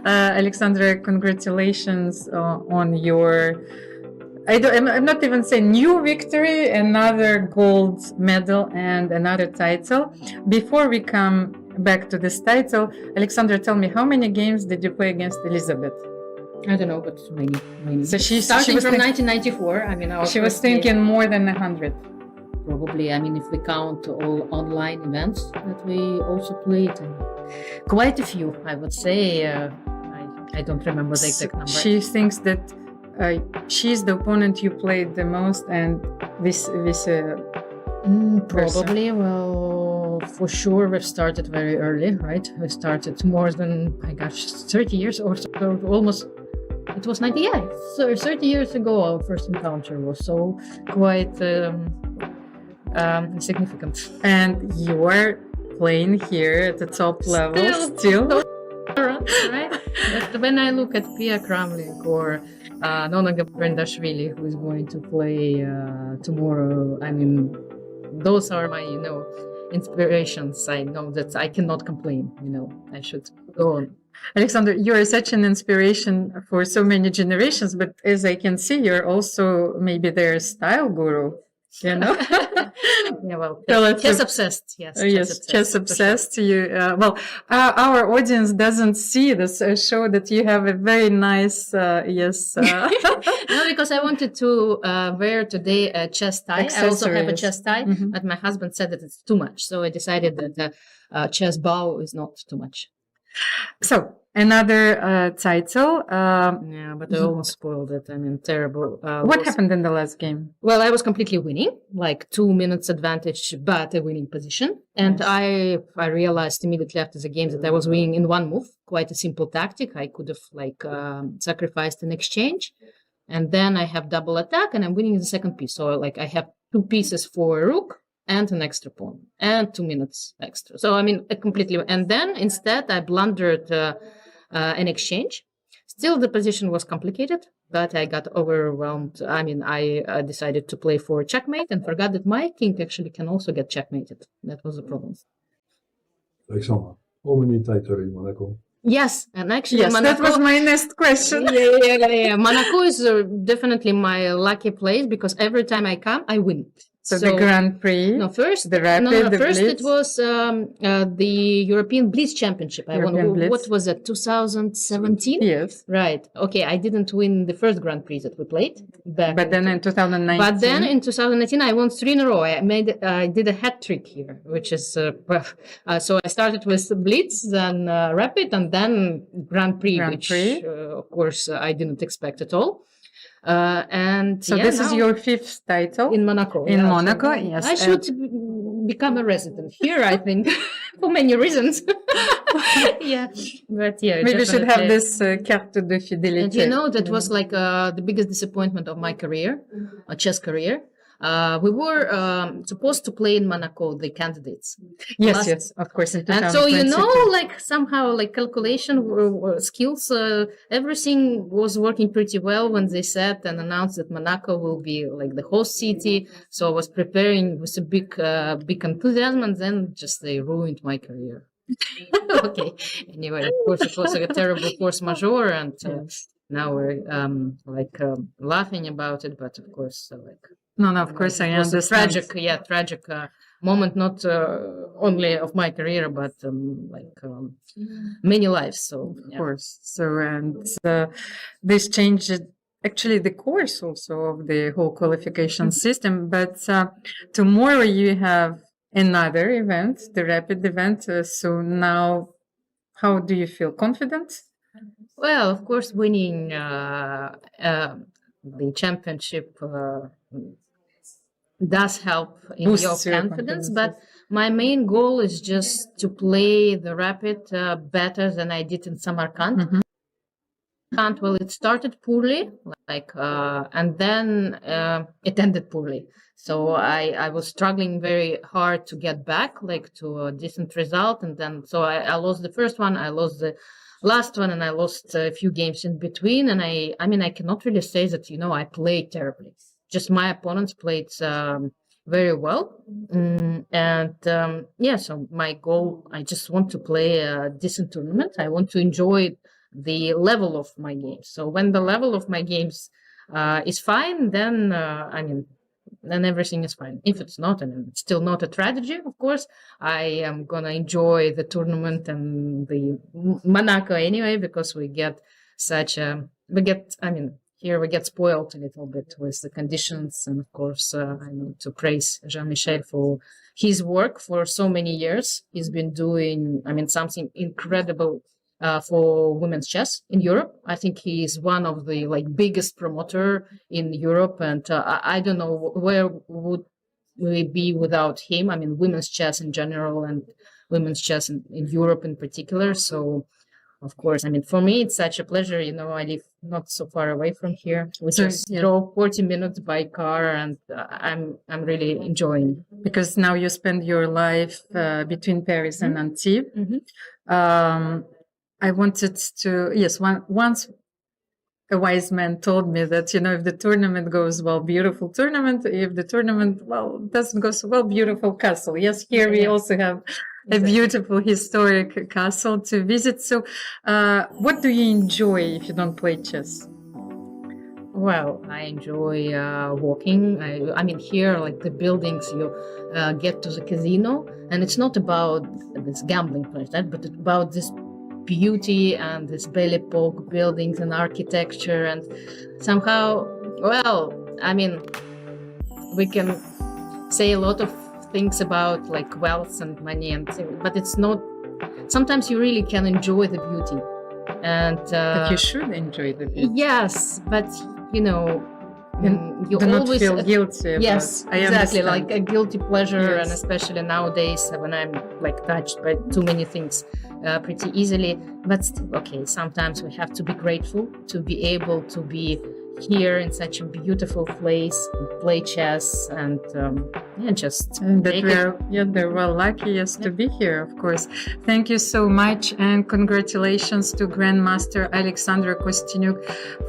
Alexandra, congratulations on your. I'm not even saying new victory, another gold medal and another title. Before we come back to this title, Alexandra, tell me, how many games did you play against Elizabeth? I don't know, but many. So she Starting was from 1994, I mean, she was thinking more than 100. Probably, I mean, if we count all online events that we also played, quite a few, I would say. I don't remember the exact number. She thinks that she's the opponent you played the most, and this probably. Well, for sure, we started very early, right? We started more than 30 years or so, almost. It was 98. So 30 years ago, our first encounter was so quite significant. And you are playing here at the top level still. Right? But when I look at Pia Kramlik or Nona Gabrindashvili, who is going to play tomorrow, I mean, those are my, inspirations. I know that I cannot complain, I should go on. Alexandra, you are such an inspiration for so many generations, but as I can see, you're also maybe their style guru, Yeah, well, chess obsessed. Yes, chess obsessed. Sure. You our audience doesn't see this show that you have a very nice yes. No, because I wanted to wear today a chess tie. I also have a chess tie, but my husband said that it's too much, so I decided that the chess bow is not too much. So another title. Yeah, but I almost spoiled it. I mean, terrible. What happened in the last game? Well, I was completely winning, like 2 minutes advantage, but a winning position. And yes. I realized immediately after the game that I was winning in one move. Quite a simple tactic. I could have sacrificed an exchange, and then I have double attack, and I'm winning the second piece. So I have 2 pieces for a rook and an extra pawn, and 2 minutes extra. So, I mean, completely. And then instead, I blundered an exchange. Still, the position was complicated, but I got overwhelmed. I mean, I decided to play for checkmate and forgot that my king actually can also get checkmated. That was the problem. Alexandra, how many titles in Monaco? Yes, and actually, Monaco, that was my next question. Yeah. Monaco is definitely my lucky place because every time I come, I win. So the Grand Prix? No, first. The Rapid, the first Blitz? It was the European Blitz Championship. I won. What was it? 2017? Yes. Right. Okay. I didn't win the first Grand Prix that we played. But then in 2019. But then in 2019, I won 3 in a row. I did a hat trick here, which is so I started with Blitz, then Rapid, and then Grand Prix, of course I didn't expect at all. And so this is your 5th title in Monaco. In Monaco, yes. I should become a resident here, I think, for many reasons. Yeah, but yeah, maybe we should have this carte de fidélité. And that was the biggest disappointment of my career, chess career. We were supposed to play in Monaco, the candidates. Yes, of course. In and so, somehow, calculation skills, everything was working pretty well when they said and announced that Monaco will be the host city. So I was preparing with a big enthusiasm, and then just they ruined my career. Okay. Anyway, of course, it was a terrible force majeure, and now we're laughing about it, but of course, No, of course I understand. Tragic moment, not only of my career, but many lives. So of course. So and this changed actually the course also of the whole qualification system. But tomorrow you have another event, the Rapid event. So now, how do you feel? Confident? Well, of course, winning the championship does help in your confidence, but my main goal is just to play the Rapid better than I did in Samarkand. Well, it started poorly, and then it ended poorly. So I was struggling very hard to get back, to a decent result, and then so I lost the first one, I lost the last one, and I lost a few games in between. And I mean, I cannot really say that I played terribly. Just my opponents played very well. So my goal, I just want to play a decent tournament. I want to enjoy the level of my games. So when the level of my games is fine, then then everything is fine. If it's not, it's still not a tragedy, of course. I am gonna enjoy the tournament and the Monaco anyway, because we get here we get spoiled a little bit with the conditions. And of course, I need to praise Jean-Michel for his work for so many years. He's been doing, something incredible for women's chess in Europe. I think he is one of the biggest promoter in Europe, and I don't know where would we be without him. Women's chess in general and women's chess in Europe in particular. So, of course, for me, it's such a pleasure. I live not so far away from here. We just drove 40 minutes by car, and I'm really enjoying. Because now you spend your life between Paris and Antibes. I wanted to, once a wise man told me that, if the tournament goes well, beautiful tournament. If the tournament, doesn't go so well, beautiful castle. Yes, here we also have a beautiful historic castle to visit. So what do you enjoy if you don't play chess? Well, I enjoy walking. Here, the buildings, you get to the casino, and it's not about this gambling place, but it's about this beauty and this Belle Epoque buildings and architecture, and somehow, we can say a lot of things about wealth and money and things, but it's not. Sometimes you really can enjoy the beauty, and but you should enjoy the beauty. Yes, but you do not feel guilty. Yes, I exactly, understand. a guilty pleasure, and especially nowadays when I'm touched by too many things pretty easily. But still, okay, sometimes we have to be grateful to be able to be here in such a beautiful place, play chess, and we're lucky to be here, of course. Thank you so much, and congratulations to Grandmaster Alexandra Kosteniuk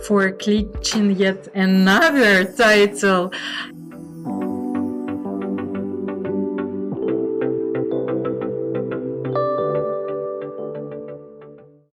for clinching yet another title